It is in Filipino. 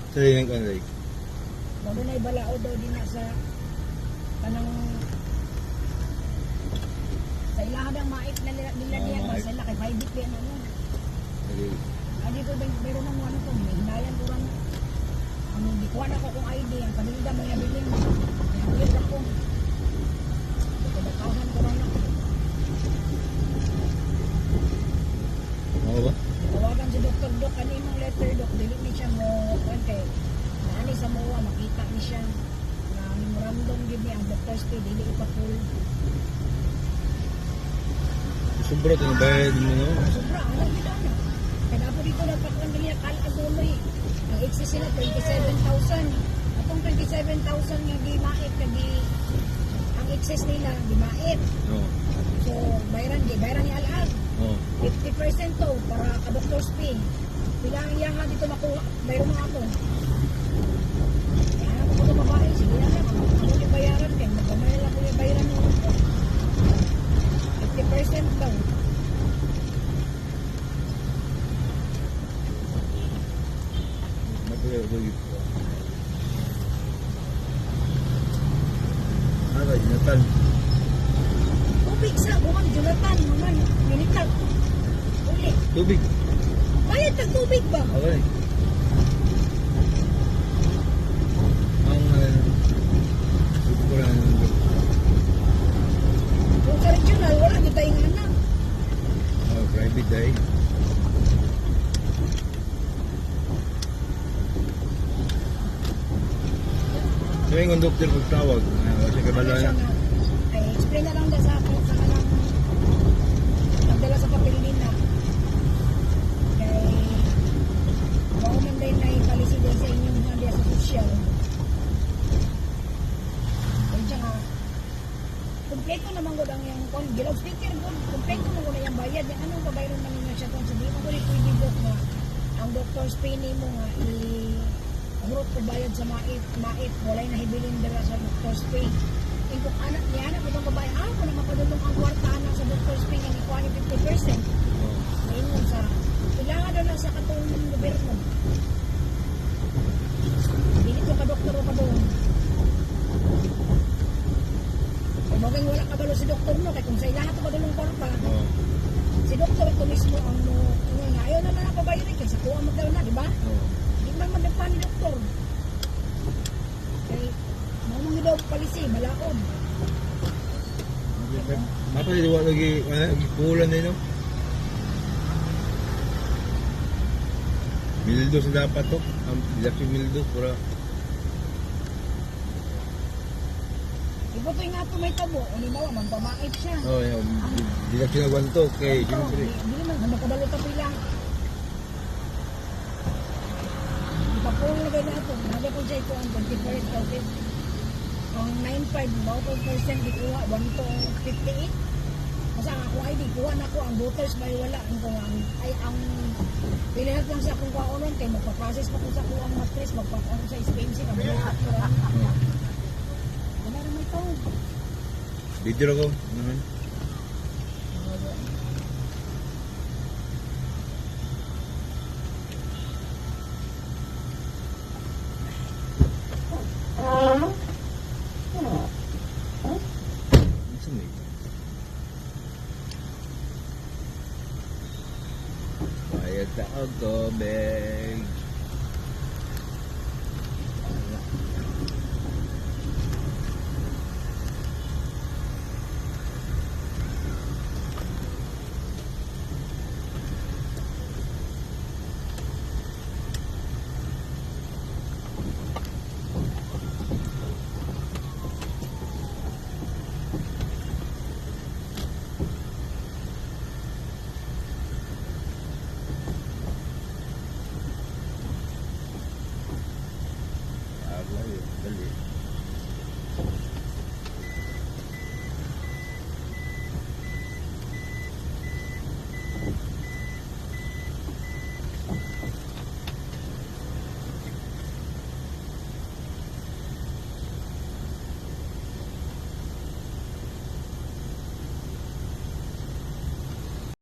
Sa rin ang kanay. Bago na ibalao daw din na sa kanang sa ilahan ng maip na nila niya ba sa laki private yan ano. Okay. Adi ko bang meron ng ano ko may hinayan ko ran ano di ko na ko kung ID ang kanila mo yung bilin mo. Yan ako. Kadakahan ko ran ako. Ano ba? Tawagan si Dr. Doc kanimong letter Doc dili ni siya mo kante. Naani sa MOA makita ni siya na memorandum gyud ni ang Dr. Speed dili ipa-full. Sobra ito na bayad mo, no? Sobra, ano gila na? Kaya po dito nagpaklang ganyan kalaguloy. Ang excess sila 27,000. Atong 27,000 nga di maip na di ang excess nila di maip. Oo. So bayaran ni Alag. Oo. 50% to para ka Dr. Speed. Bilang iya nga dito makuha, bayro mga ako. Kaya ako ito babae, sige na lang. Ako yung bayaran kayo, magkamay lang ako yung bayaran mo. 50% daw. Matuloy ito gitu. Ano, Jonathan? Tubig sa buwan, Jonathan, maman, minitag. Uli, Tubig. bayad ng tubig ba? Okay. Ang ukuran ng Kung sa regional, wala di tayong anak. private day. So yung doktor pagtawag, kasi kabala na. Ay, explain na lang na sa akin sa kanang nagdala sa papel na. Kay, bako man din na ipalisidin sa inyong handi sa social. Kaya siya nga, kumpleto naman ko lang yung gilaw speaker ko, kumpleto naman ko na yung bayad. Yung anong babayron naman niya siya kung sabi mo ko rin pwede book na ang Dr. Spainy mo nga hurot ko bayad sa maip, walay na hibilin dala sa Dr. Spain. Yung kung anak niya, anak ko itong babae, ko na mapadulong ang kwarta anak sa Dr. Spain yung ikuha ni 50%. Ngayon sa, kailangan doon lang sa katulong ng gobyerno. Dito ka doktor o ka doon. Kung maging wala kabalo si doktor no, kaya kung sa ilahan ito padulong kwarta, si doktor ito mismo ang ayaw na napabayarin kaya sa kuha magdala na, di ba? Di man magdapa ni doktor. Kaya, mamang daw palisi, malaon. Mapaliwa lagi, pulan na yun. Mildos na dapat to. Ang laki mildos para. Ibo to yung nga may tabo. O naman, magpamait siya. Oh, yeah. Di na kinagawan to. Okay, siyempre. Hindi man, makabalo ta pilang. Ipapulong lagay na ito. Nada ko siya ito ang 21st of it. Ang 9.5, about 4% ikuha, 1 to 58. Kasi ang ako ID, kuha na ko ang voters may wala. Ang pilihan lang sa akong kaunan, kaya magpaprocess pa ko sa kuha mga stress, magpaprocess sa SPMC, kami lahat ko lang. Wala na may tao. Video ako. Naman. Bayad sa ako, be.